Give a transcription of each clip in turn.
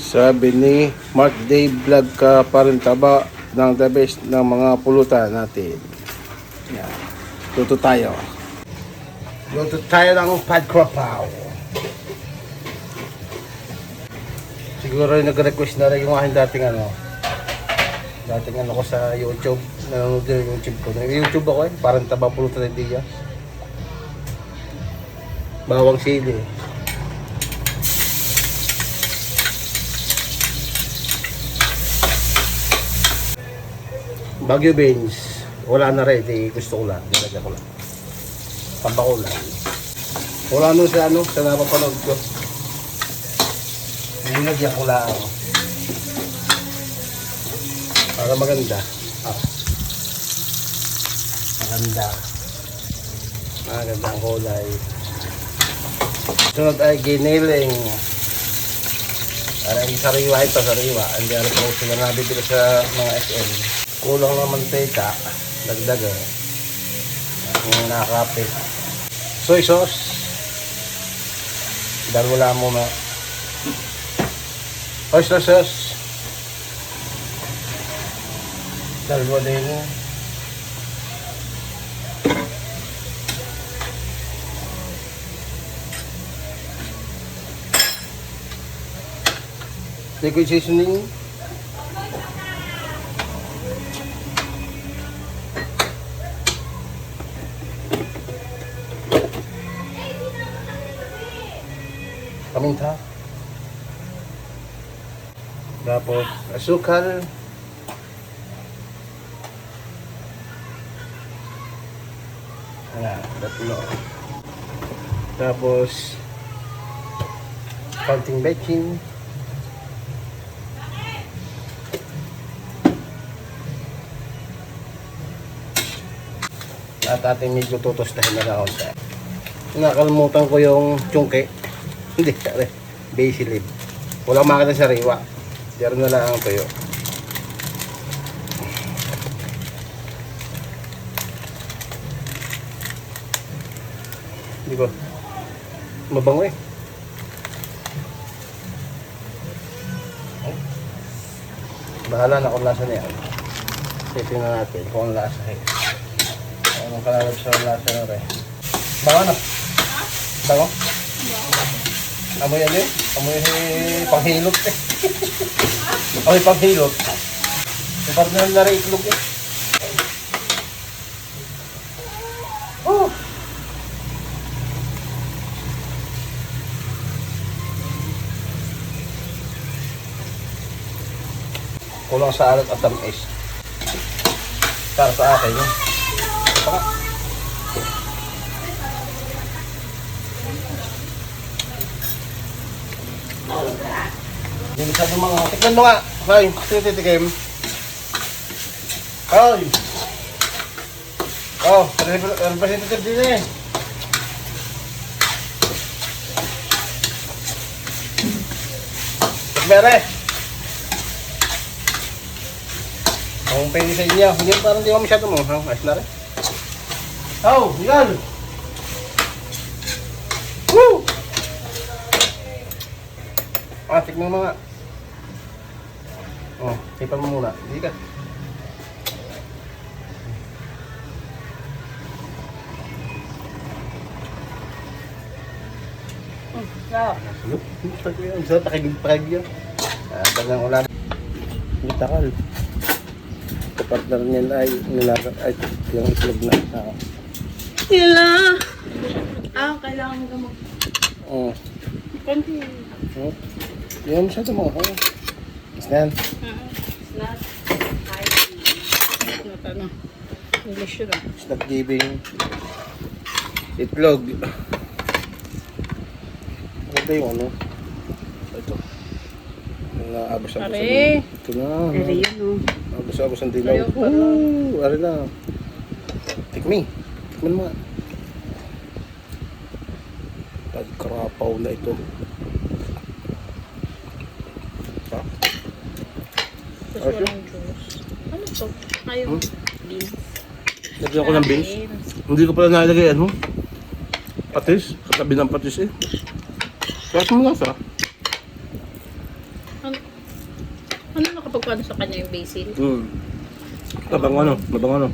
Sabi ni Mark Dave Vlog ka pa rin taba ng the best ng mga pulutan natin. Yan. Luto tayo. Luto tayo ng pad krapaw. Siguro nag-request na rin yung aking dating ko sa YouTube. Nanonood din yung YouTube ko. Nag-YouTube ako parang taba pulutan ng diya. Bawang sili. Baguio beans, wala na rin, gusto ko lang, nilagyan ko lang. Pampakulan. Wala nun sa sa napapanood ko. Nilagyan ko lang. Para maganda. Maganda. Maganda ang kulay. Sunod ay giniling. Para yung sariwa ito, sariwa. Hindi ano pa gusto na nabibili sa mga SM. Kulang ng mantika, dagdagan. Yung nakakapit. Soy sauce. Dalawa lang muna. Oyster sauce. Dalawa din. Liquid seasoning. Paminta. Tapos asukal. Tatlo. Tapos konting baking. At ating medyo tutustahin na lang ako. Nakalimutan ko yung chungke. Hindi, basil leaf. Walang makita sa riwa. Diyan na lang ang tuyo. Hindi ko. Mabango eh. Bahala na kung lasa niya. Testing na natin kung ang lasa eh. Anong kalalab sa lasa na rin. Bango na? Bango? Amoy ano eh? Amoy panghilot eh. Amoy panghilot. Yung parang nari itlog eh. Oh! Kulang sa alat at tamis. Para sa akin yun. Baka. Hindi masyado mga... Tikman mo nga! Ay, titikim. Ay! Oh, representative din eh. Tikmere! Kung pwede sa inyo, hindi parang di mo masyado mo. Ayos na rin. Oh, yan! Woo! Tikman mo nga. Oh, tipan mo muna. Hindi ka. Ang sarap, pakigig-pakig yun. Bagang ulan. Hindi takal. Kapartner niyan ay nilagat ay yung itlog na. Nila! Kailangan ka mag... Oo. Konti. Hindi mo masyado mo. Is na yan? It's not spicy. Not ano. English yun ah. It's not giving itlog. Ito yung ano? Ito. Naabos-abos. Are! Ito na. Are yun oh. Abos-abos ang dilaw. Are na. Tikmi. Tikman mo nga. Pagkarapaw na ito. Tapos walang juice. Ano to? Ayun. Beans. Lagyan ko ng beans. Hindi ko pala nalagay patis. Katabi ng patis eh. Kaya mo lasa. Ano ano sa kanya yung basil. Mabang ano.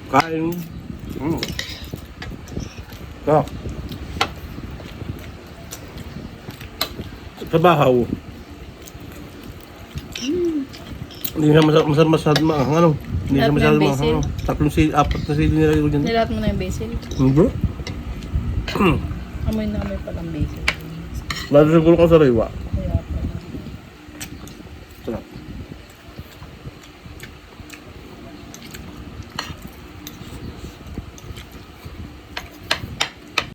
Kain. Sa bahaw. Hindi siya masyadong maanghang, ano? Hindi siya Lahat masyadong ng maanghang, ano? Apat na sili nilagay ko dyan. Nilahat mo na yung basil. Hindi. Amoy na amoy palang basil. Lalo siguro ko sa riwa.